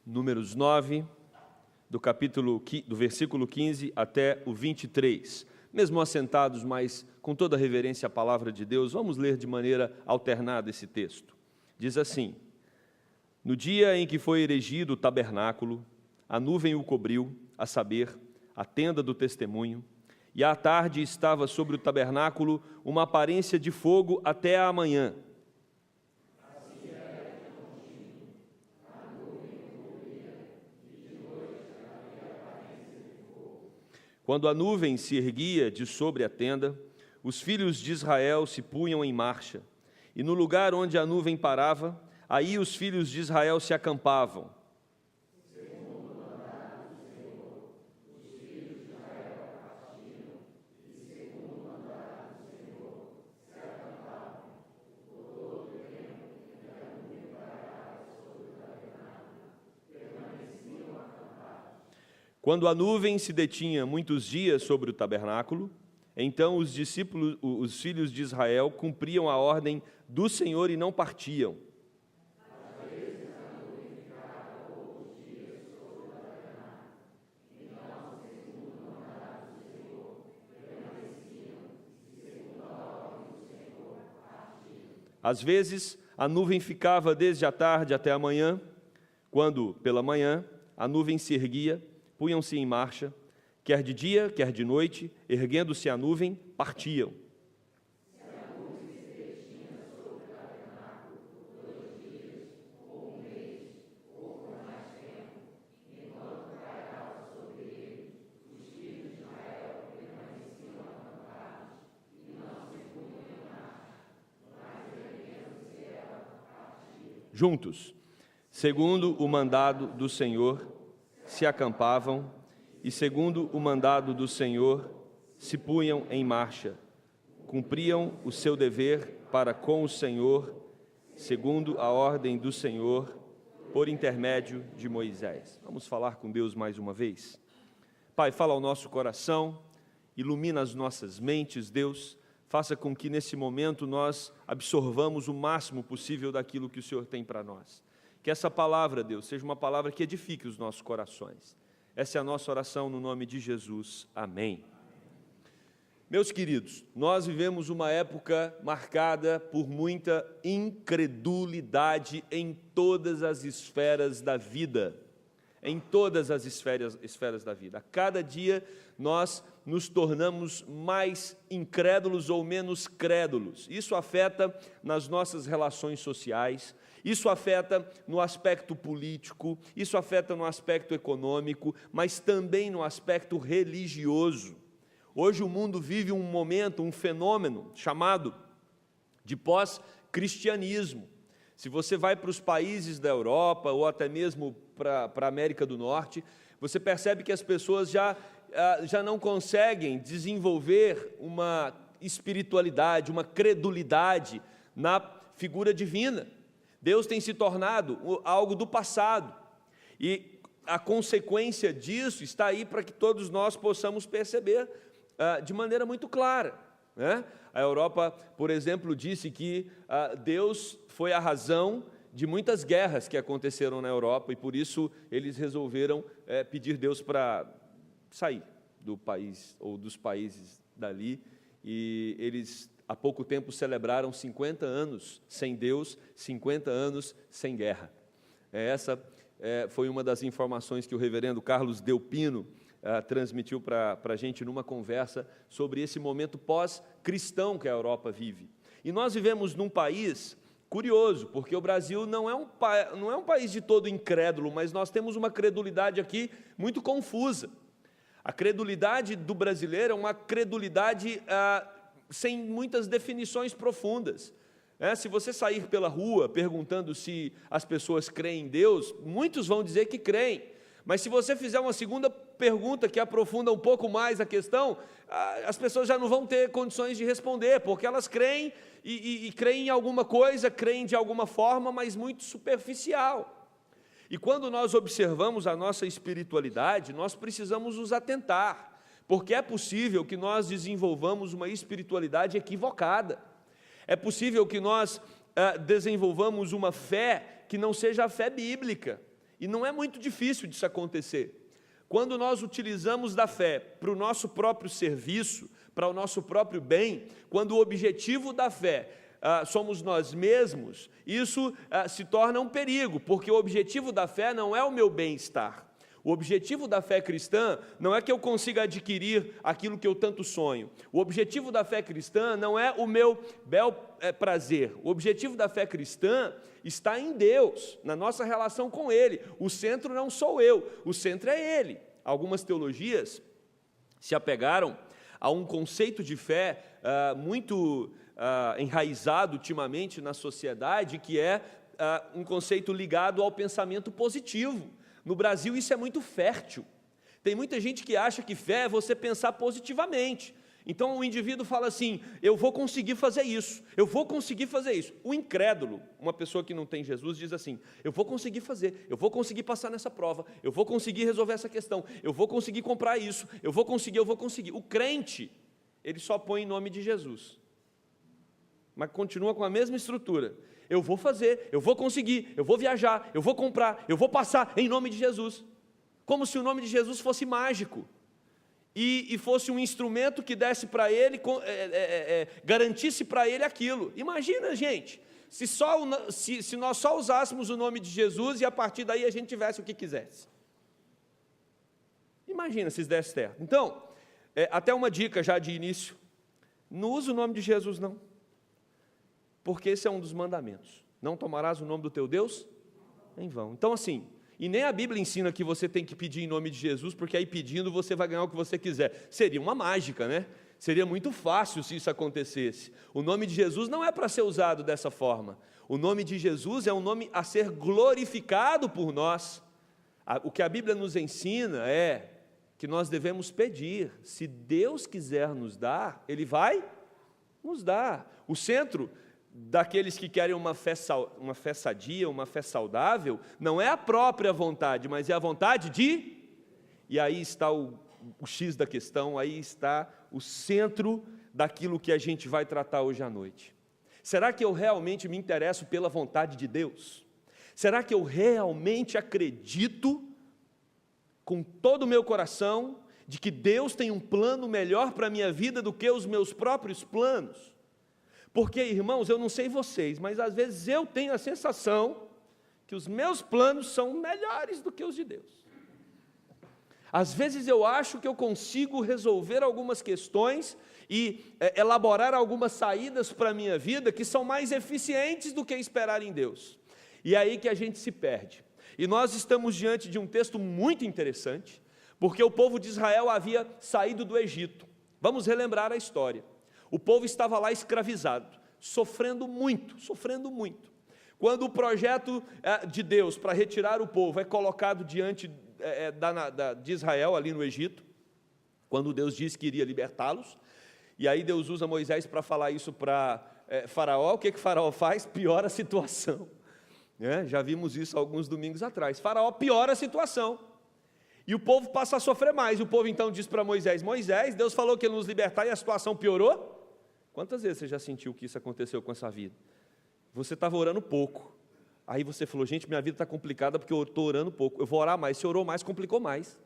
Números 9, do versículo 15 até o 23. Mesmo assentados, mas com toda a reverência à palavra de Deus, vamos ler de maneira alternada esse texto. Diz assim: No dia em que foi erigido o tabernáculo, a nuvem o cobriu, a saber, a tenda do testemunho, e à tarde estava sobre o tabernáculo uma aparência de fogo até a manhã. Quando a nuvem se erguia de sobre a tenda, os filhos de Israel se punham em marcha, e no lugar onde a nuvem parava, aí os filhos de Israel se acampavam. Quando a nuvem se detinha muitos dias sobre o tabernáculo, então os filhos de Israel cumpriam a ordem do Senhor e não partiam. Às vezes, a nuvem ficava desde a tarde até a manhã, quando, pela manhã, a nuvem se erguia, punham-se em marcha, quer de dia, quer de noite, erguendo-se a nuvem, partiam. Juntos, segundo o mandado do Senhor, se acampavam, e segundo o mandado do Senhor, se punham em marcha, cumpriam o seu dever para com o Senhor, segundo a ordem do Senhor, por intermédio de Moisés. Vamos falar com Deus mais uma vez? Pai, fala ao nosso coração, ilumina as nossas mentes, Deus, faça com que nesse momento nós absorvamos o máximo possível daquilo que o Senhor tem para nós. Que essa palavra, Deus, seja uma palavra que edifique os nossos corações. Essa é a nossa oração no nome de Jesus. Amém. Meus queridos, nós vivemos uma época marcada por muita incredulidade em todas as esferas da vida. Em todas as esferas da vida. A cada dia nós nos tornamos mais incrédulos ou menos crédulos. Isso afeta nas nossas relações sociais, isso afeta no aspecto político, isso afeta no aspecto econômico, mas também no aspecto religioso. Hoje o mundo vive um momento, um fenômeno chamado de pós-cristianismo. Se você vai para os países da Europa ou até mesmo para a América do Norte, você percebe que as pessoas já não conseguem desenvolver uma espiritualidade, uma credulidade na figura divina. Deus tem se tornado algo do passado. E a consequência disso está aí para que todos nós possamos perceber de maneira muito clara, né? A Europa, por exemplo, disse que Deus foi a razão de muitas guerras que aconteceram na Europa e por isso eles resolveram pedir Deus para sair do país ou dos países dali, e eles há pouco tempo celebraram 50 anos sem Deus, 50 anos sem guerra. Essa foi uma das informações que o reverendo Carlos Delpino transmitiu para a gente numa conversa sobre esse momento pós-cristão que a Europa vive. E nós vivemos num país curioso, porque o Brasil não é um país de todo incrédulo, mas nós temos uma credulidade aqui muito confusa. A credulidade do brasileiro é uma credulidade sem muitas definições profundas. Se você sair pela rua perguntando se as pessoas creem em Deus, muitos vão dizer que creem. Mas se você fizer uma segunda pergunta que aprofunda um pouco mais a questão, as pessoas já não vão ter condições de responder, porque elas creem e creem em alguma coisa, creem de alguma forma, mas muito superficial. E quando nós observamos a nossa espiritualidade, nós precisamos nos atentar, porque é possível que nós desenvolvamos uma espiritualidade equivocada. É possível que nós desenvolvamos uma fé que não seja a fé bíblica. E não é muito difícil disso acontecer. Quando nós utilizamos da fé para o nosso próprio serviço, para o nosso próprio bem, quando o objetivo da fé somos nós mesmos, isso se torna um perigo, porque o objetivo da fé não é o meu bem-estar. O objetivo da fé cristã não é que eu consiga adquirir aquilo que eu tanto sonho. O objetivo da fé cristã não é o meu bel prazer. O objetivo da fé cristã está em Deus, na nossa relação com Ele. O centro não sou eu, o centro é Ele. Algumas teologias se apegaram a um conceito de fé muito enraizado ultimamente na sociedade, que é um conceito ligado ao pensamento positivo. No Brasil isso é muito fértil. Tem muita gente que acha que fé é você pensar positivamente. Então o indivíduo fala assim, eu vou conseguir fazer isso, eu vou conseguir fazer isso. O incrédulo, uma pessoa que não tem Jesus, diz assim, eu vou conseguir fazer, eu vou conseguir passar nessa prova, eu vou conseguir resolver essa questão, eu vou conseguir comprar isso, eu vou conseguir. O crente, ele só põe em nome de Jesus, mas continua com a mesma estrutura. Eu vou fazer, eu vou conseguir, eu vou viajar, eu vou comprar, eu vou passar em nome de Jesus. Como se o nome de Jesus fosse mágico e fosse um instrumento que desse para ele, garantisse para ele aquilo. Imagina, gente, se nós só usássemos o nome de Jesus e a partir daí a gente tivesse o que quisesse. Imagina se isso desse certo. Então, até uma dica já de início, não use o nome de Jesus não. Porque esse é um dos mandamentos. Não tomarás o nome do teu Deus em vão. Então assim, e nem a Bíblia ensina que você tem que pedir em nome de Jesus, porque aí pedindo você vai ganhar o que você quiser. Seria uma mágica, né? Seria muito fácil se isso acontecesse. O nome de Jesus não é para ser usado dessa forma. O nome de Jesus é um nome a ser glorificado por nós. O que a Bíblia nos ensina é que nós devemos pedir. Se Deus quiser nos dar, Ele vai nos dar. O centro daqueles que querem uma fé sadia, uma fé saudável, não é a própria vontade, mas é a vontade de... E aí está o X da questão, aí está o centro daquilo que a gente vai tratar hoje à noite. Será que eu realmente me interesso pela vontade de Deus? Será que eu realmente acredito, com todo o meu coração, de que Deus tem um plano melhor para a minha vida do que os meus próprios planos? Porque, irmãos, eu não sei vocês, mas às vezes eu tenho a sensação que os meus planos são melhores do que os de Deus. Às vezes eu acho que eu consigo resolver algumas questões e elaborar algumas saídas para a minha vida que são mais eficientes do que esperar em Deus. E é aí que a gente se perde. E nós estamos diante de um texto muito interessante, porque o povo de Israel havia saído do Egito. Vamos relembrar a história. O povo estava lá escravizado, sofrendo muito. Quando o projeto de Deus para retirar o povo é colocado diante de Israel, ali no Egito, quando Deus disse que iria libertá-los, e aí Deus usa Moisés para falar isso para Faraó, o que Faraó faz? Piora a situação. Já vimos isso alguns domingos atrás. Faraó piora a situação. E o povo passa a sofrer mais. O povo então diz para Moisés, Deus falou que ele nos libertar e a situação piorou? Quantas vezes você já sentiu que isso aconteceu com a sua vida? Você estava orando pouco. Aí você falou, gente, minha vida está complicada porque eu estou orando pouco. Eu vou orar mais. Se orou mais, complicou mais.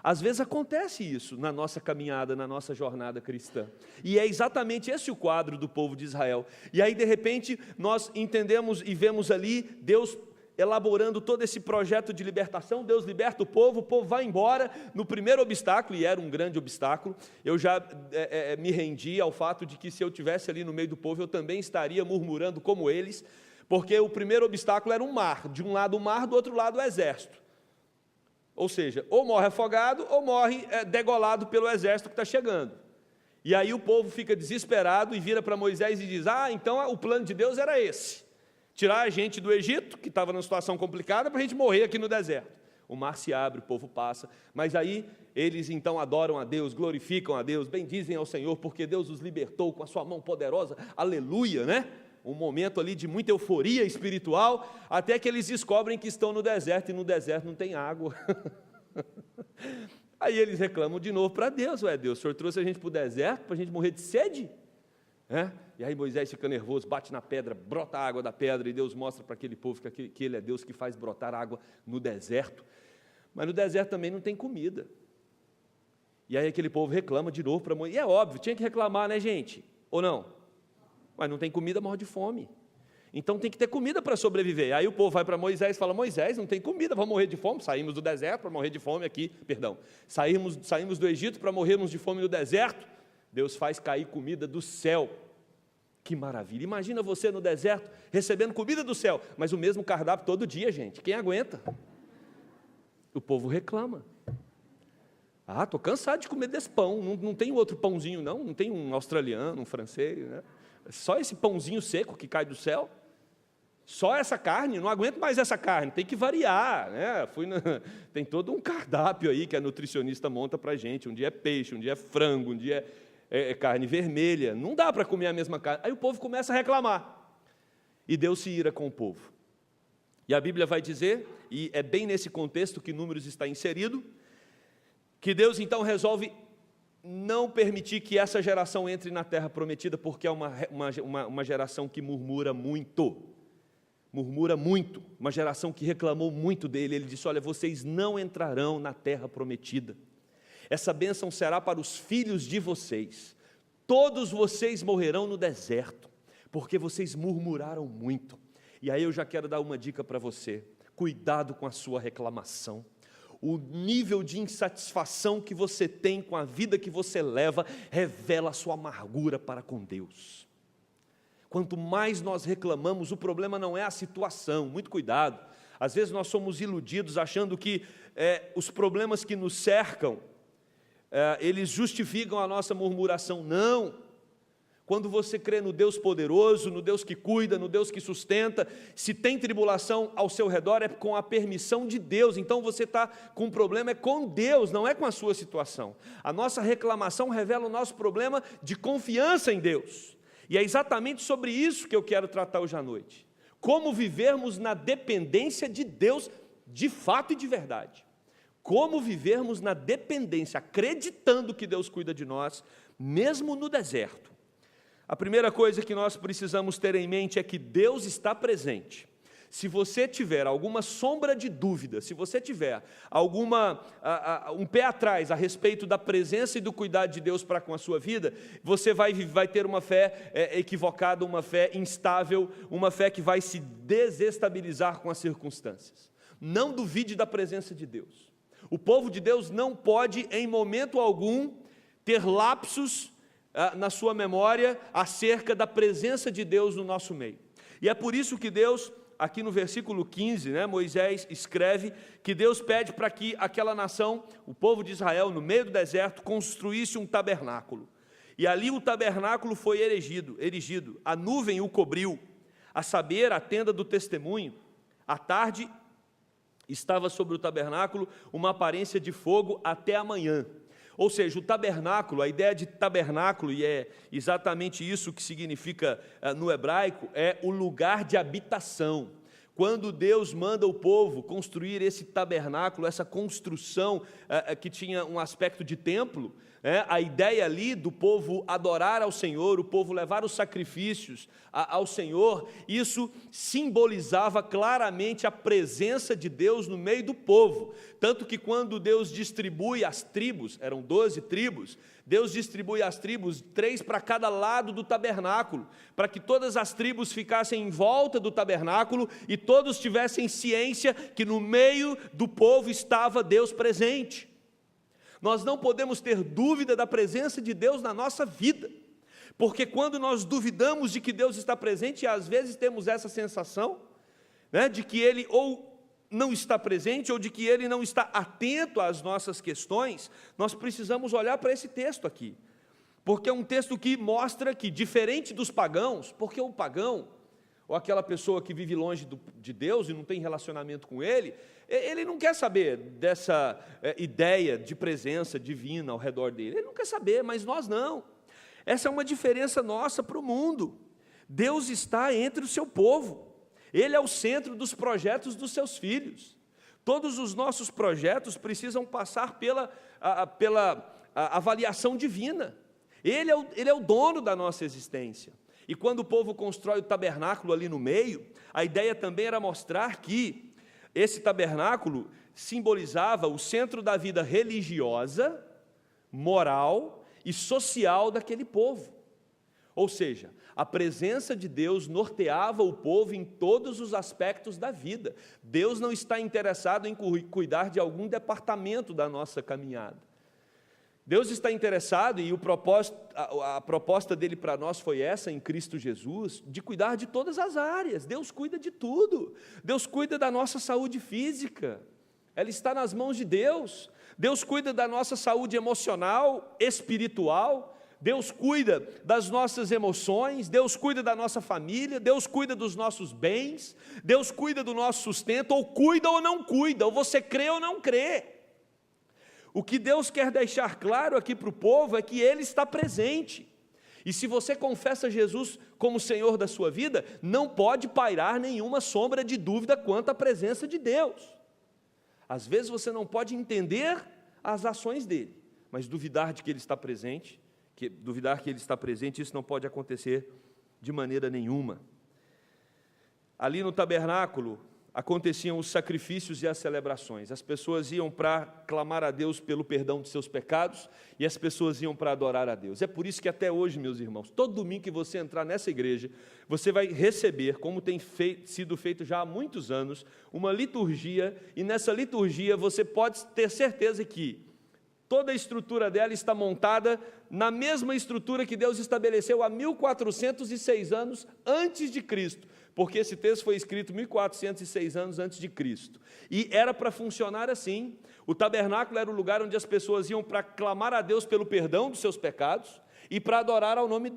Às vezes acontece isso na nossa caminhada, na nossa jornada cristã. E é exatamente esse o quadro do povo de Israel. E aí, de repente, nós entendemos e vemos ali Deus elaborando todo esse projeto de libertação. Deus liberta o povo vai embora no primeiro obstáculo, e era um grande obstáculo. Eu já me rendi ao fato de que se eu estivesse ali no meio do povo, eu também estaria murmurando como eles, porque o primeiro obstáculo era um mar, de um lado o mar, do outro lado o exército. Ou seja, ou morre afogado, ou morre degolado pelo exército que está chegando. E aí o povo fica desesperado e vira para Moisés e diz, então o plano de Deus era esse, tirar a gente do Egito, que estava numa situação complicada, para a gente morrer aqui no deserto. O mar se abre, o povo passa, mas aí eles então adoram a Deus, glorificam a Deus, bendizem ao Senhor, porque Deus os libertou com a sua mão poderosa, aleluia, né? Um momento ali de muita euforia espiritual, até que eles descobrem que estão no deserto, e no deserto não tem água. Aí eles reclamam de novo para Deus, Deus, o Senhor trouxe a gente para o deserto, para a gente morrer de sede? E aí Moisés fica nervoso, bate na pedra, brota a água da pedra, e Deus mostra para aquele povo que Ele é Deus que faz brotar água no deserto. Mas no deserto também não tem comida. E aí aquele povo reclama de novo para Moisés. E é óbvio, tinha que reclamar, né, gente? Ou não? Mas não tem comida, morre de fome. Então tem que ter comida para sobreviver. Aí o povo vai para Moisés e fala: Moisés, não tem comida, vamos morrer de fome. Saímos do deserto para morrer de fome aqui, saímos do Egito para morrermos de fome no deserto. Deus faz cair comida do céu. Que maravilha, imagina você no deserto, recebendo comida do céu, mas o mesmo cardápio todo dia, gente, quem aguenta? O povo reclama. Estou cansado de comer desse pão, não tem outro pãozinho não tem um australiano, um francês, né? Só esse pãozinho seco que cai do céu. Só essa carne, não aguento mais essa carne, tem que variar, né? Tem todo um cardápio aí que a nutricionista monta para a gente, um dia é peixe, um dia é frango, um dia é carne vermelha, não dá para comer a mesma carne. Aí o povo começa a reclamar, e Deus se ira com o povo. E a Bíblia vai dizer, e é bem nesse contexto que Números está inserido, que Deus então resolve não permitir que essa geração entre na terra prometida, porque é uma geração que murmura muito, uma geração que reclamou muito dele. Ele disse: olha, vocês não entrarão na terra prometida, essa bênção será para os filhos de vocês, todos vocês morrerão no deserto, porque vocês murmuraram muito. E aí eu já quero dar uma dica para você: cuidado com a sua reclamação. O nível de insatisfação que você tem com a vida que você leva revela a sua amargura para com Deus. Quanto mais nós reclamamos, o problema não é a situação, muito cuidado. Às vezes nós somos iludidos achando que os problemas que nos cercam, eles justificam a nossa murmuração. Não. Quando você crê no Deus poderoso, no Deus que cuida, no Deus que sustenta, se tem tribulação ao seu redor, é com a permissão de Deus. Então você está com um problema, é com Deus, não é com a sua situação. A nossa reclamação revela o nosso problema de confiança em Deus. E é exatamente sobre isso que eu quero tratar hoje à noite. Como vivermos na dependência de Deus, de fato e de verdade. Como vivermos na dependência, acreditando que Deus cuida de nós, mesmo no deserto. A primeira coisa que nós precisamos ter em mente é que Deus está presente. Se você tiver alguma sombra de dúvida, se você tiver um pé atrás a respeito da presença e do cuidado de Deus para com a sua vida, você vai ter uma fé equivocada, uma fé instável, uma fé que vai se desestabilizar com as circunstâncias. Não duvide da presença de Deus. O povo de Deus não pode, em momento algum, ter lapsos na sua memória acerca da presença de Deus no nosso meio. E é por isso que Deus, aqui no versículo 15, Moisés escreve que Deus pede para que aquela nação, o povo de Israel, no meio do deserto, construísse um tabernáculo. E ali o tabernáculo foi erigido, a nuvem o cobriu, a saber, a tenda do testemunho. À tarde estava sobre o tabernáculo uma aparência de fogo até a manhã. Ou seja, o tabernáculo, a ideia de tabernáculo, e é exatamente isso que significa no hebraico, é o lugar de habitação. Quando Deus manda o povo construir esse tabernáculo, essa construção que tinha um aspecto de templo, a ideia ali do povo adorar ao Senhor, o povo levar os sacrifícios ao Senhor, isso simbolizava claramente a presença de Deus no meio do povo. Tanto que quando Deus distribui as tribos, eram 12 tribos, Deus distribui as tribos, 3 para cada lado do tabernáculo, para que todas as tribos ficassem em volta do tabernáculo e todos tivessem ciência que no meio do povo estava Deus presente. Nós não podemos ter dúvida da presença de Deus na nossa vida, porque quando nós duvidamos de que Deus está presente, e às vezes temos essa sensação, de que Ele ou não está presente, ou de que Ele não está atento às nossas questões, nós precisamos olhar para esse texto aqui, porque é um texto que mostra que, diferente dos pagãos, porque o pagão, ou aquela pessoa que vive longe de Deus e não tem relacionamento com Ele, ele não quer saber dessa ideia de presença divina ao redor dele, ele não quer saber, mas nós não. Essa é uma diferença nossa para o mundo. Deus está entre o seu povo, Ele é o centro dos projetos dos seus filhos. Todos os nossos projetos precisam passar pela avaliação divina. Ele é o dono da nossa existência. E quando o povo constrói o tabernáculo ali no meio, a ideia também era mostrar que esse tabernáculo simbolizava o centro da vida religiosa, moral e social daquele povo. Ou seja, a presença de Deus norteava o povo em todos os aspectos da vida. Deus não está interessado em cuidar de algum departamento da nossa caminhada. Deus está interessado, e a proposta dele para nós foi essa, em Cristo Jesus, de cuidar de todas as áreas. Deus cuida de tudo. Deus cuida da nossa saúde física, ela está nas mãos de Deus. Deus cuida da nossa saúde emocional, espiritual. Deus cuida das nossas emoções, Deus cuida da nossa família, Deus cuida dos nossos bens, Deus cuida do nosso sustento, ou cuida ou não cuida, ou você crê ou não crê. O que Deus quer deixar claro aqui para o povo é que Ele está presente. E se você confessa Jesus como Senhor da sua vida, não pode pairar nenhuma sombra de dúvida quanto à presença de Deus. Às vezes você não pode entender as ações dele, mas duvidar de que Ele está presente, isso não pode acontecer de maneira nenhuma. Ali no tabernáculo aconteciam os sacrifícios e as celebrações. As pessoas iam para clamar a Deus pelo perdão de seus pecados, e as pessoas iam para adorar a Deus. É por isso que até hoje, meus irmãos, todo domingo que você entrar nessa igreja, você vai receber, como tem sido feito já há muitos anos, uma liturgia, e nessa liturgia você pode ter certeza que toda a estrutura dela está montada na mesma estrutura que Deus estabeleceu há 1406 anos antes de Cristo, porque esse texto foi escrito 1406 anos antes de Cristo, e era para funcionar assim. O tabernáculo era o lugar onde as pessoas iam para clamar a Deus pelo perdão dos seus pecados e para adorar ao nome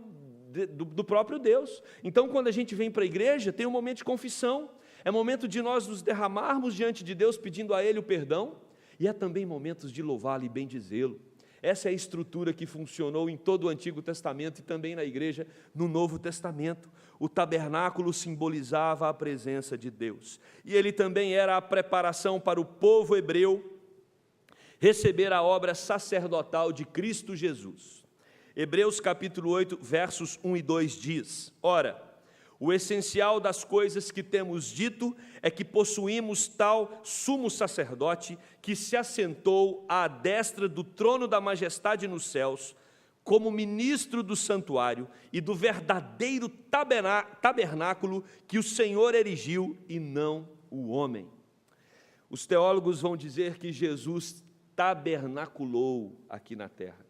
do próprio Deus. Então, quando a gente vem para a igreja, tem um momento de confissão, é momento de nós nos derramarmos diante de Deus, pedindo a Ele o perdão, e há também momentos de louvá-lo e bendizê-lo. Essa é a estrutura que funcionou em todo o Antigo Testamento e também na igreja no Novo Testamento. O tabernáculo simbolizava a presença de Deus, e ele também era a preparação para o povo hebreu receber a obra sacerdotal de Cristo Jesus. Hebreus capítulo 8, versos 1 e 2 diz: Ora, o essencial das coisas que temos dito é que possuímos tal sumo sacerdote que se assentou à destra do trono da majestade nos céus, como ministro do santuário e do verdadeiro tabernáculo que o Senhor erigiu e não o homem. Os teólogos vão dizer que Jesus tabernaculou aqui na terra.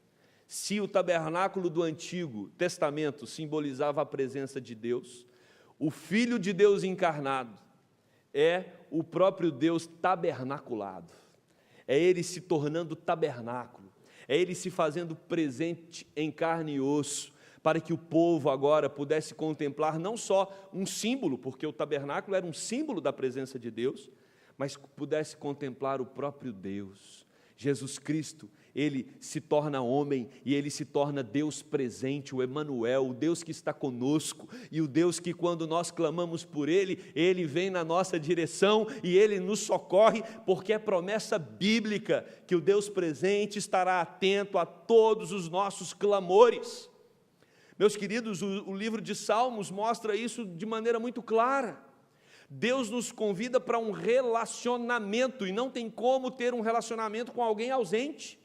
Se o tabernáculo do Antigo Testamento simbolizava a presença de Deus, o Filho de Deus encarnado é o próprio Deus tabernaculado. É Ele se tornando tabernáculo, é Ele se fazendo presente em carne e osso, para que o povo agora pudesse contemplar não só um símbolo, porque o tabernáculo era um símbolo da presença de Deus, mas pudesse contemplar o próprio Deus. Jesus Cristo, Ele se torna homem e Ele se torna Deus presente, o Emanuel, o Deus que está conosco, e o Deus que, quando nós clamamos por Ele, Ele vem na nossa direção e Ele nos socorre, porque é promessa bíblica que o Deus presente estará atento a todos os nossos clamores. Meus queridos, o livro de Salmos mostra isso de maneira muito clara. Deus nos convida para um relacionamento, e não tem como ter um relacionamento com alguém ausente.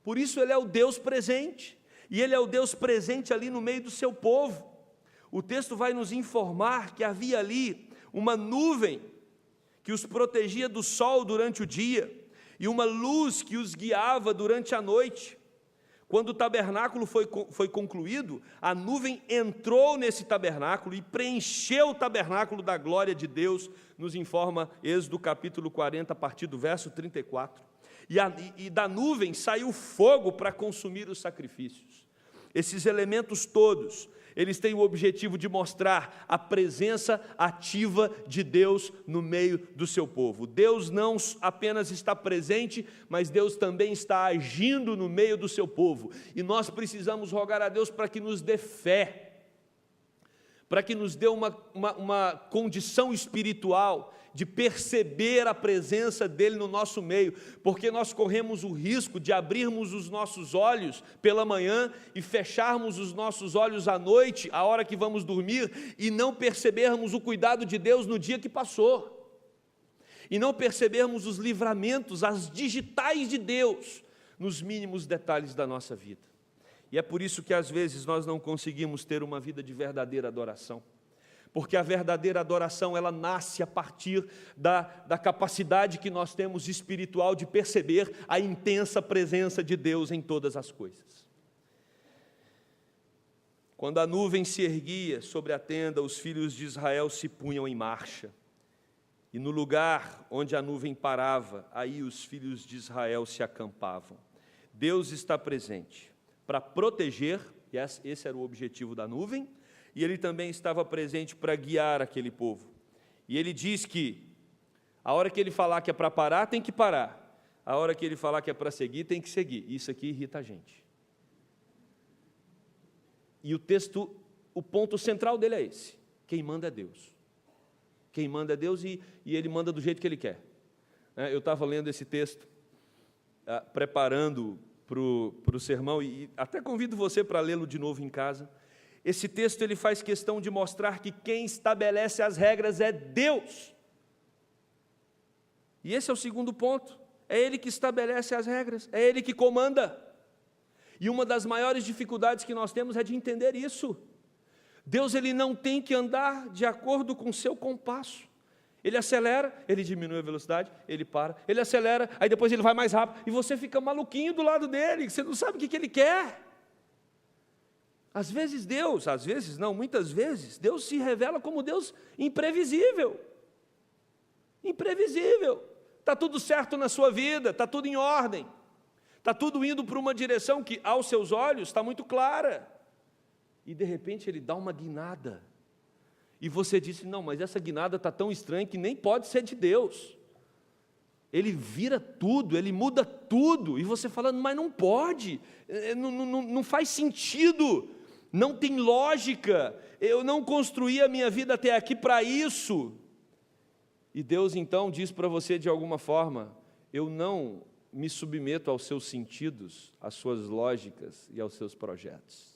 Por isso Ele é o Deus presente, e Ele é o Deus presente ali no meio do seu povo. O texto vai nos informar que havia ali uma nuvem que os protegia do sol durante o dia, e uma luz que os guiava durante a noite. Quando o tabernáculo foi concluído, a nuvem entrou nesse tabernáculo e preencheu o tabernáculo da glória de Deus, nos informa Êxodo capítulo 40, a partir do verso 34. E da nuvem saiu fogo para consumir os sacrifícios. Esses elementos todos, eles têm o objetivo de mostrar a presença ativa de Deus no meio do seu povo. Deus não apenas está presente, mas Deus também está agindo no meio do seu povo. E nós precisamos rogar a Deus para que nos dê fé, para que nos dê uma condição espiritual de perceber a presença dEle no nosso meio, porque nós corremos o risco de abrirmos os nossos olhos pela manhã e fecharmos os nossos olhos à noite, a hora que vamos dormir, e não percebermos o cuidado de Deus no dia que passou, e não percebermos os livramentos, as digitais de Deus, nos mínimos detalhes da nossa vida. E é por isso que às vezes nós não conseguimos ter uma vida de verdadeira adoração, porque a verdadeira adoração, ela nasce a partir da capacidade que nós temos espiritual de perceber a intensa presença de Deus em todas as coisas. Quando a nuvem se erguia sobre a tenda, os filhos de Israel se punham em marcha, e no lugar onde a nuvem parava, aí os filhos de Israel se acampavam. Deus está presente para proteger, e esse era o objetivo da nuvem, e Ele também estava presente para guiar aquele povo. E Ele diz que a hora que Ele falar que é para parar, tem que parar. A hora que Ele falar que é para seguir, tem que seguir. Isso aqui irrita a gente. E o texto, o ponto central dele é esse: quem manda é Deus. Quem manda é Deus, e Ele manda do jeito que Ele quer. Eu estava lendo esse texto, preparando para o sermão, e até convido você para lê-lo de novo em casa. Esse texto, ele faz questão de mostrar que quem estabelece as regras é Deus. E esse é o segundo ponto: é Ele que estabelece as regras, é Ele que comanda. E uma das maiores dificuldades que nós temos é de entender isso. Deus, Ele não tem que andar de acordo com o seu compasso. Ele acelera, Ele diminui a velocidade, Ele para, Ele acelera, aí depois Ele vai mais rápido, e você fica maluquinho do lado dele, você não sabe o que Ele quer. Às vezes Deus, às vezes não, muitas vezes, Deus se revela como Deus imprevisível. Imprevisível. Está tudo certo na sua vida, está tudo em ordem, está tudo indo para uma direção que aos seus olhos está muito clara, e de repente Ele dá uma guinada, e você disse: não, mas essa guinada está tão estranha que nem pode ser de Deus. Ele vira tudo, Ele muda tudo, e você fala: mas não pode, não faz sentido, não tem lógica, eu não construí a minha vida até aqui para isso. E Deus então diz para você de alguma forma: eu não me submeto aos seus sentidos, às suas lógicas e aos seus projetos.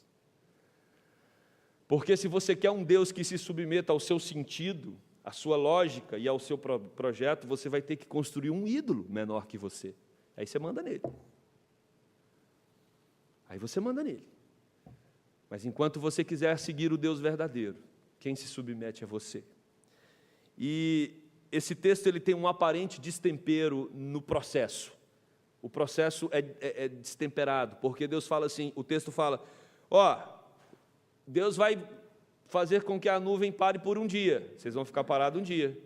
Porque se você quer um Deus que se submeta ao seu sentido, à sua lógica e ao seu projeto, você vai ter que construir um ídolo menor que você. Aí você manda nele. Aí você manda nele. Mas enquanto você quiser seguir o Deus verdadeiro, quem se submete é você. E esse texto, ele tem um aparente destempero no processo. O processo é destemperado, porque Deus fala assim, o texto fala: Deus vai fazer com que a nuvem pare por um dia, vocês vão ficar parados um dia,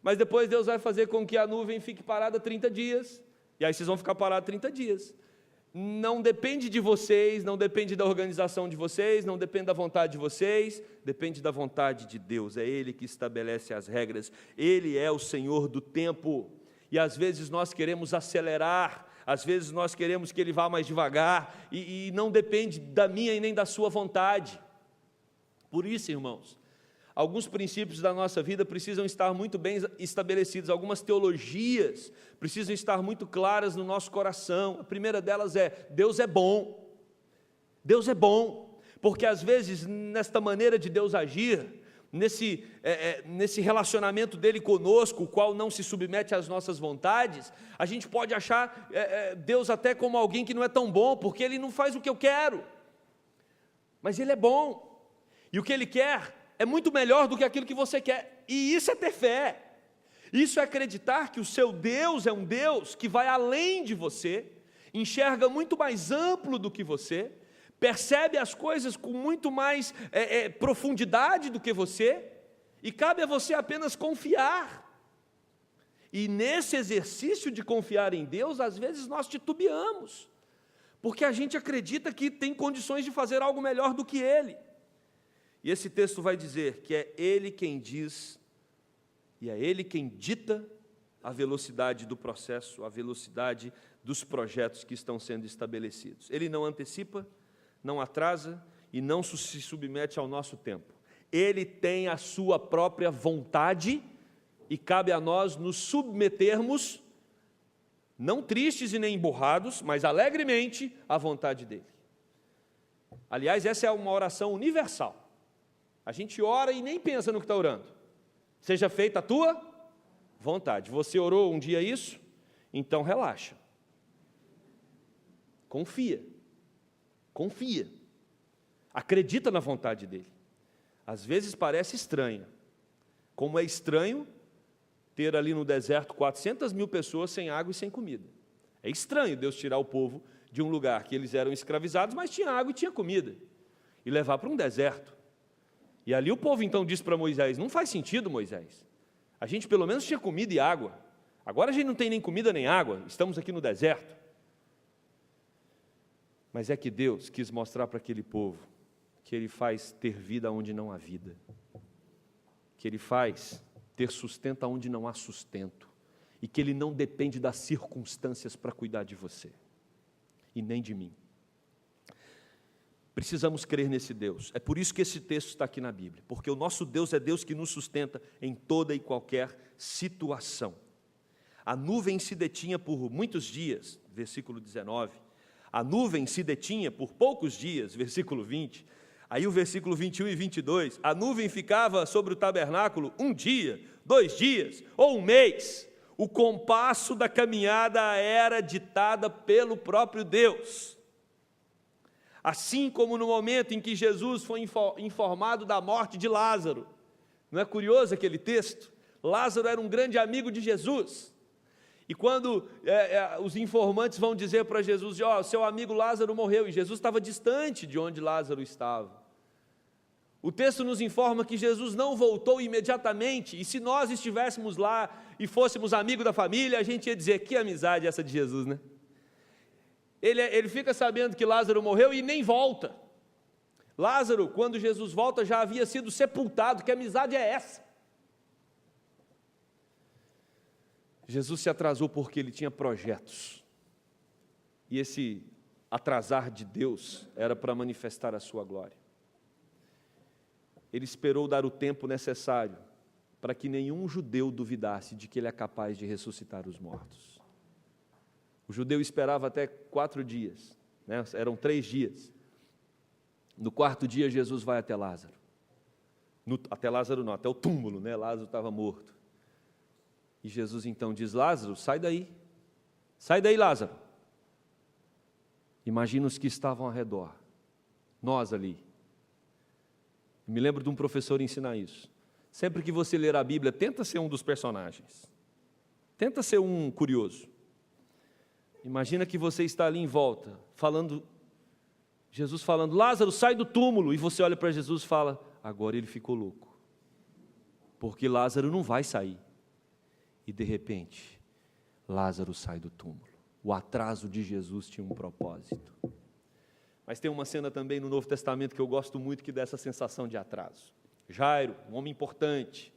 mas depois Deus vai fazer com que a nuvem fique parada 30 dias, e aí vocês vão ficar parados 30 dias. Não depende de vocês, não depende da organização de vocês, não depende da vontade de vocês, depende da vontade de Deus. É Ele que estabelece as regras, Ele é o Senhor do tempo, e às vezes nós queremos acelerar, às vezes nós queremos que Ele vá mais devagar, e não depende da minha e nem da sua vontade. Por isso, irmãos, alguns princípios da nossa vida precisam estar muito bem estabelecidos, algumas teologias precisam estar muito claras no nosso coração. A primeira delas é: Deus é bom. Deus é bom, porque às vezes nesta maneira de Deus agir, nesse relacionamento dele conosco, o qual não se submete às nossas vontades, a gente pode achar Deus até como alguém que não é tão bom, porque Ele não faz o que eu quero, mas Ele é bom, e o que Ele quer é muito melhor do que aquilo que você quer, e isso é ter fé, isso é acreditar que o seu Deus é um Deus que vai além de você, enxerga muito mais amplo do que você, percebe as coisas com muito mais profundidade do que você, e cabe a você apenas confiar. E nesse exercício de confiar em Deus, às vezes nós titubeamos, porque a gente acredita que tem condições de fazer algo melhor do que Ele. E esse texto vai dizer que é Ele quem diz, e é Ele quem dita a velocidade do processo, a velocidade dos projetos que estão sendo estabelecidos. Ele não antecipa, não atrasa e não se submete ao nosso tempo. Ele tem a sua própria vontade e cabe a nós nos submetermos, não tristes e nem emburrados, mas alegremente à vontade dele. Aliás, essa é uma oração universal. A gente ora e nem pensa no que está orando. Seja feita a tua vontade. Você orou um dia isso? Então relaxa. Confia. Confia. Acredita na vontade dele. Às vezes parece estranha. Como é estranho ter ali no deserto 400 mil pessoas sem água e sem comida. É estranho Deus tirar o povo de um lugar que eles eram escravizados, mas tinha água e tinha comida, e levar para um deserto. E ali o povo então disse para Moisés: não faz sentido, Moisés, a gente pelo menos tinha comida e água, agora a gente não tem nem comida nem água, estamos aqui no deserto. Mas é que Deus quis mostrar para aquele povo que Ele faz ter vida onde não há vida, que Ele faz ter sustento onde não há sustento, e que Ele não depende das circunstâncias para cuidar de você, e nem de mim. Precisamos crer nesse Deus. É por isso que esse texto está aqui na Bíblia, porque o nosso Deus é Deus que nos sustenta em toda e qualquer situação. A nuvem se detinha por muitos dias, versículo 19. A nuvem se detinha por poucos dias, versículo 20. Aí o versículo 21 e 22, a nuvem ficava sobre o tabernáculo 1 dia, 2 dias ou 1 mês. O compasso da caminhada era ditada pelo próprio Deus. Assim como no momento em que Jesus foi informado da morte de Lázaro. Não é curioso aquele texto? Lázaro era um grande amigo de Jesus. E quando os informantes vão dizer para Jesus: ó, seu amigo Lázaro morreu, e Jesus estava distante de onde Lázaro estava. O texto nos informa que Jesus não voltou imediatamente, e se nós estivéssemos lá e fôssemos amigos da família, a gente ia dizer: que amizade essa de Jesus, né? Ele fica sabendo que Lázaro morreu e nem volta. Lázaro, quando Jesus volta, já havia sido sepultado. Que amizade é essa? Jesus se atrasou porque ele tinha projetos, e esse atrasar de Deus era para manifestar a sua glória. Ele esperou dar o tempo necessário para que nenhum judeu duvidasse de que ele é capaz de ressuscitar os mortos. O judeu esperava até 4 dias, né? Eram 3 dias. No 4º dia Jesus vai até Lázaro. Até Lázaro não, até o túmulo, né? Lázaro estava morto. E Jesus então diz: Lázaro, sai daí. Sai daí, Lázaro. Imagina os que estavam ao redor. Nós ali. Me lembro de um professor ensinar isso. Sempre que você ler a Bíblia, tenta ser um dos personagens. Tenta ser um curioso. Imagina que você está ali em volta, Jesus falando: Lázaro, sai do túmulo. E você olha para Jesus e fala: agora ele ficou louco, porque Lázaro não vai sair. E de repente, Lázaro sai do túmulo. O atraso de Jesus tinha um propósito. Mas tem uma cena também no Novo Testamento que eu gosto muito, que dá essa sensação de atraso. Jairo, um homem importante.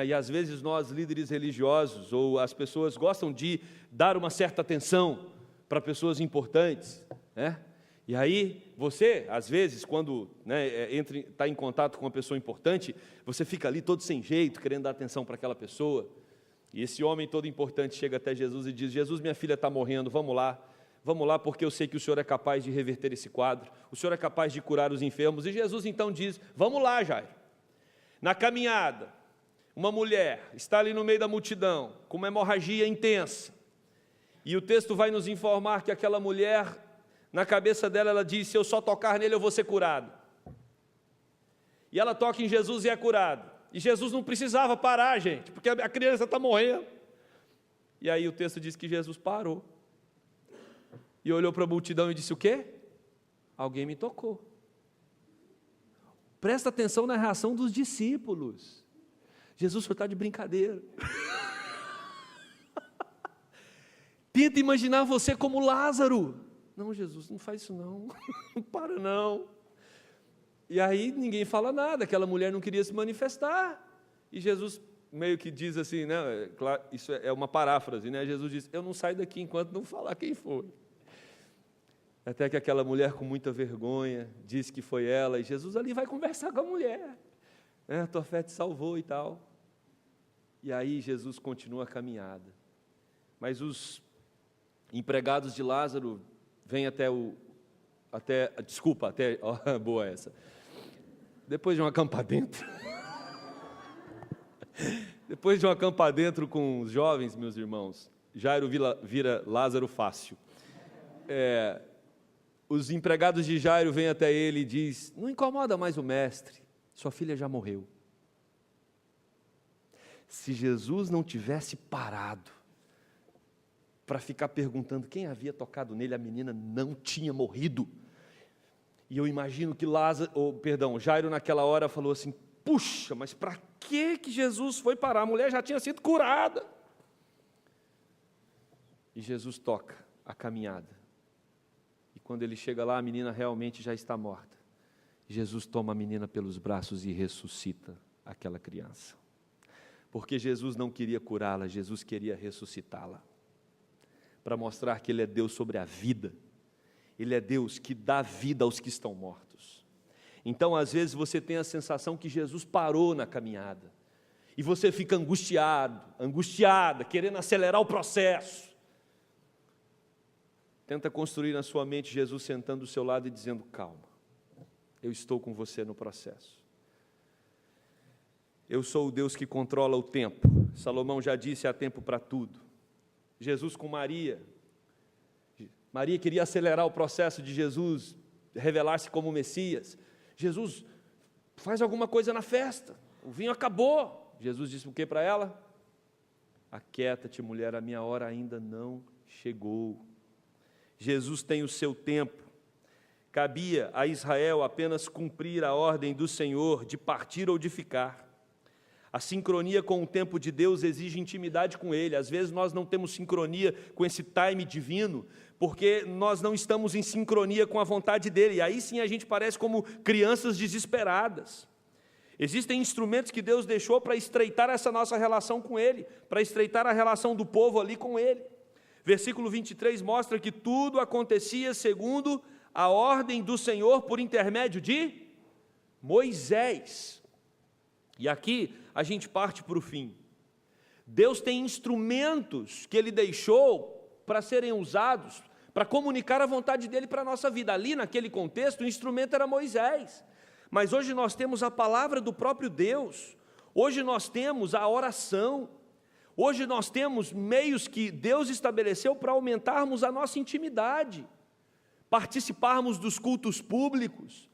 E às vezes nós, líderes religiosos, ou as pessoas gostam de dar uma certa atenção para pessoas importantes, né? E aí você, às vezes, quando está em contato com uma pessoa importante, você fica ali todo sem jeito, querendo dar atenção para aquela pessoa. E esse homem todo importante chega até Jesus e diz: Jesus, minha filha está morrendo, vamos lá, porque eu sei que o Senhor é capaz de reverter esse quadro, o Senhor é capaz de curar os enfermos. E Jesus então diz: vamos lá, Jairo. Na caminhada, uma mulher está ali no meio da multidão, com uma hemorragia intensa, e o texto vai nos informar que aquela mulher, na cabeça dela, ela diz: se eu só tocar nele eu vou ser curado. E ela toca em Jesus e é curado. E Jesus não precisava parar, gente, porque a criança está morrendo. E aí o texto diz que Jesus parou e olhou para a multidão e disse: o quê? Alguém me tocou. Presta atenção na reação dos discípulos. Jesus, o senhor está de brincadeira. Tenta imaginar você como Lázaro. Não, Jesus, não faz isso não. Não para não. E aí ninguém fala nada, aquela mulher não queria se manifestar. E Jesus meio que diz assim, né? Claro, isso é uma paráfrase, né? Jesus diz: eu não saio daqui enquanto não falar quem foi. Até que aquela mulher, com muita vergonha, diz que foi ela, e Jesus ali vai conversar com a mulher. Tua fé te salvou e tal. E aí Jesus continua a caminhada. Mas os empregados de Lázaro vêm boa essa. Depois de um acampar dentro. Depois de um acampar dentro com os jovens, meus irmãos, Jairo vira Lázaro fácil. Os empregados de Jairo vêm até ele e diz: não incomoda mais o mestre, sua filha já morreu. Se Jesus não tivesse parado para ficar perguntando quem havia tocado nele, a menina não tinha morrido. E eu imagino que Jairo naquela hora falou assim: puxa, mas para que Jesus foi parar? A mulher já tinha sido curada. E Jesus toca a caminhada. E quando ele chega lá, a menina realmente já está morta. Jesus toma a menina pelos braços e ressuscita aquela criança. Porque Jesus não queria curá-la, Jesus queria ressuscitá-la. Para mostrar que Ele é Deus sobre a vida. Ele é Deus que dá vida aos que estão mortos. Então, às vezes, você tem a sensação que Jesus parou na caminhada. E você fica angustiada, querendo acelerar o processo. Tenta construir na sua mente Jesus sentando do seu lado e dizendo: calma, eu estou com você no processo. Eu sou o Deus que controla o tempo. Salomão já disse: há tempo para tudo. Jesus com Maria. Maria queria acelerar o processo de Jesus revelar-se como Messias. Jesus, faz alguma coisa na festa, o vinho acabou. Jesus disse o que para ela? Aquieta-te, mulher, a minha hora ainda não chegou. Jesus tem o seu tempo. Cabia a Israel apenas cumprir a ordem do Senhor de partir ou de ficar. A sincronia com o tempo de Deus exige intimidade com Ele. Às vezes nós não temos sincronia com esse time divino, porque nós não estamos em sincronia com a vontade dEle. E aí sim a gente parece como crianças desesperadas. Existem instrumentos que Deus deixou para estreitar essa nossa relação com Ele, para estreitar a relação do povo ali com Ele. Versículo 23 mostra que tudo acontecia segundo a ordem do Senhor por intermédio de Moisés. E aqui a gente parte para o fim. Deus tem instrumentos que Ele deixou para serem usados, para comunicar a vontade dEle para a nossa vida. Ali naquele contexto o instrumento era Moisés. Mas hoje nós temos a palavra do próprio Deus. Hoje nós temos a oração. Hoje nós temos meios que Deus estabeleceu para aumentarmos a nossa intimidade. Participarmos dos cultos públicos.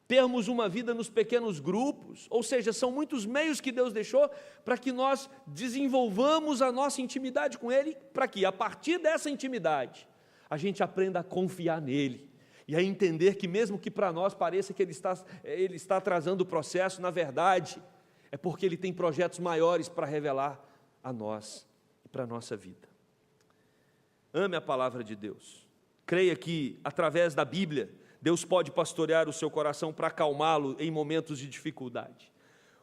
Termos uma vida nos pequenos grupos, ou seja, são muitos meios que Deus deixou para que nós desenvolvamos a nossa intimidade com Ele, para que a partir dessa intimidade, a gente aprenda a confiar nele, e a entender que mesmo que para nós pareça que Ele está atrasando o processo, na verdade, é porque Ele tem projetos maiores para revelar a nós e para a nossa vida. Ame a palavra de Deus, creia que através da Bíblia, Deus pode pastorear o seu coração para acalmá-lo em momentos de dificuldade.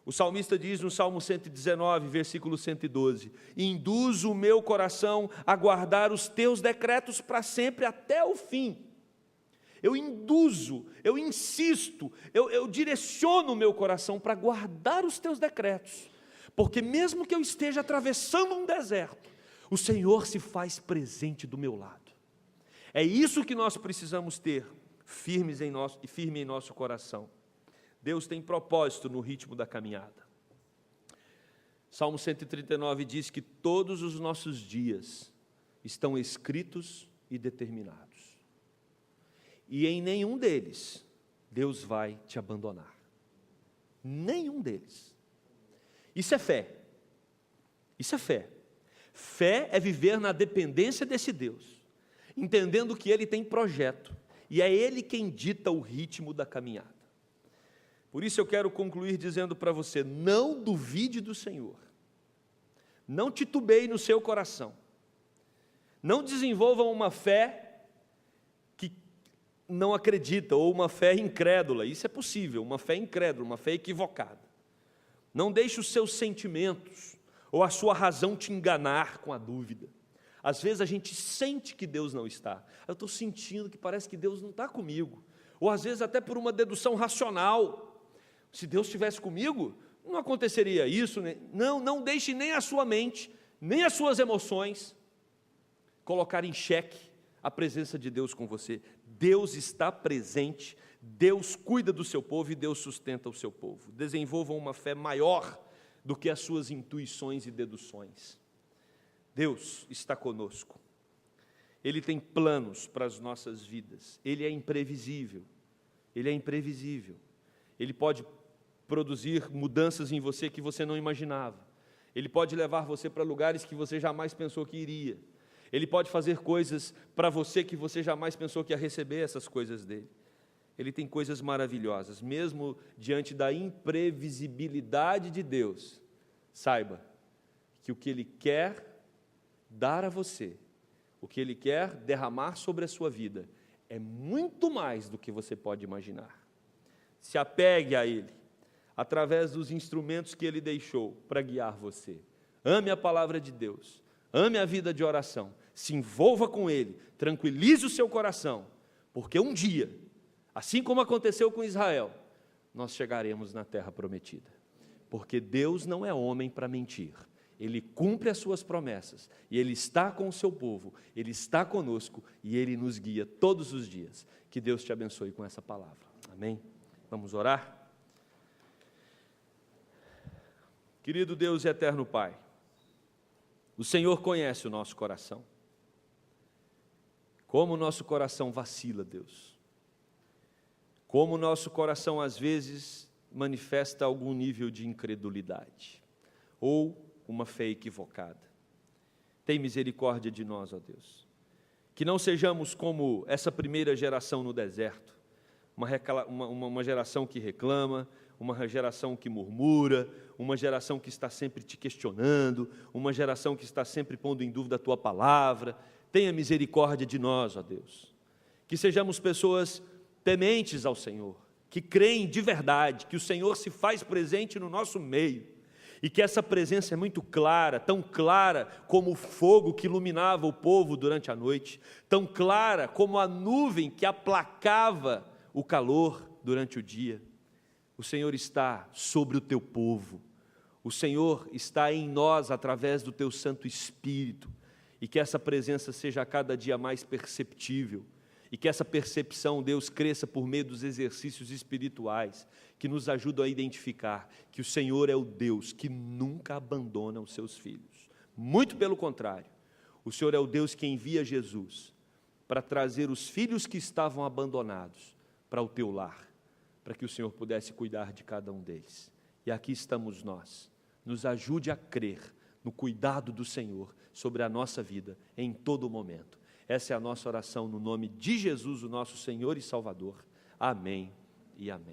O salmista diz no Salmo 119, versículo 112: induz o meu coração a guardar os teus decretos para sempre até o fim. Eu induzo, eu insisto, eu direciono o meu coração para guardar os teus decretos, porque mesmo que eu esteja atravessando um deserto, o Senhor se faz presente do meu lado. É isso que nós precisamos ter firme em nosso coração. Deus tem propósito no ritmo da caminhada. Salmo 139 diz que todos os nossos dias estão escritos e determinados. E em nenhum deles Deus vai te abandonar. Nenhum deles. Isso é fé. Isso é fé. Fé é viver na dependência desse Deus, entendendo que Ele tem projeto. E é Ele quem dita o ritmo da caminhada. Por isso eu quero concluir dizendo para você: não duvide do Senhor. Não titubeie no seu coração. Não desenvolva uma fé que não acredita, ou uma fé incrédula. Isso é possível, uma fé incrédula, uma fé equivocada. Não deixe os seus sentimentos ou a sua razão te enganar com a dúvida. Às vezes a gente sente que Deus não está. Eu estou sentindo que parece que Deus não está comigo. Ou às vezes até por uma dedução racional. Se Deus estivesse comigo, não aconteceria isso, né? Não deixe nem a sua mente, nem as suas emoções colocar em xeque a presença de Deus com você. Deus está presente, Deus cuida do seu povo e Deus sustenta o seu povo. Desenvolvam uma fé maior do que as suas intuições e deduções. Deus está conosco. Ele tem planos para as nossas vidas. Ele é imprevisível. Ele é imprevisível. Ele pode produzir mudanças em você que você não imaginava. Ele pode levar você para lugares que você jamais pensou que iria. Ele pode fazer coisas para você que você jamais pensou que ia receber essas coisas dele. Ele tem coisas maravilhosas, mesmo diante da imprevisibilidade de Deus. Saiba que o que Ele quer dar a você, o que Ele quer derramar sobre a sua vida, é muito mais do que você pode imaginar. Se apegue a Ele, através dos instrumentos que Ele deixou para guiar você. Ame a palavra de Deus, ame a vida de oração, se envolva com Ele, tranquilize o seu coração, porque um dia, assim como aconteceu com Israel, nós chegaremos na terra prometida. Porque Deus não é homem para mentir. Ele cumpre as suas promessas, e Ele está com o seu povo, Ele está conosco, e Ele nos guia todos os dias. Que Deus te abençoe com essa palavra. Amém? Vamos orar? Querido Deus e eterno Pai, o Senhor conhece o nosso coração. Como o nosso coração vacila, Deus. Como o nosso coração, às vezes, manifesta algum nível de incredulidade, ou uma fé equivocada. Tem misericórdia de nós, ó Deus. Que não sejamos como essa primeira geração no deserto, uma geração que reclama, uma geração que murmura, uma geração que está sempre te questionando, uma geração que está sempre pondo em dúvida a Tua palavra. Tenha misericórdia de nós, ó Deus. Que sejamos pessoas tementes ao Senhor, que creem de verdade que o Senhor se faz presente no nosso meio, e que essa presença é muito clara, tão clara como o fogo que iluminava o povo durante a noite, tão clara como a nuvem que aplacava o calor durante o dia. O Senhor está sobre o teu povo, o Senhor está em nós através do teu Santo Espírito, e que essa presença seja a cada dia mais perceptível, e que essa percepção, Deus, cresça por meio dos exercícios espirituais, que nos ajudam a identificar que o Senhor é o Deus que nunca abandona os seus filhos. Muito pelo contrário, o Senhor é o Deus que envia Jesus para trazer os filhos que estavam abandonados para o teu lar, para que o Senhor pudesse cuidar de cada um deles. E aqui estamos nós. Nos ajude a crer no cuidado do Senhor sobre a nossa vida em todo momento. Essa é a nossa oração no nome de Jesus, o nosso Senhor e Salvador. Amém e amém.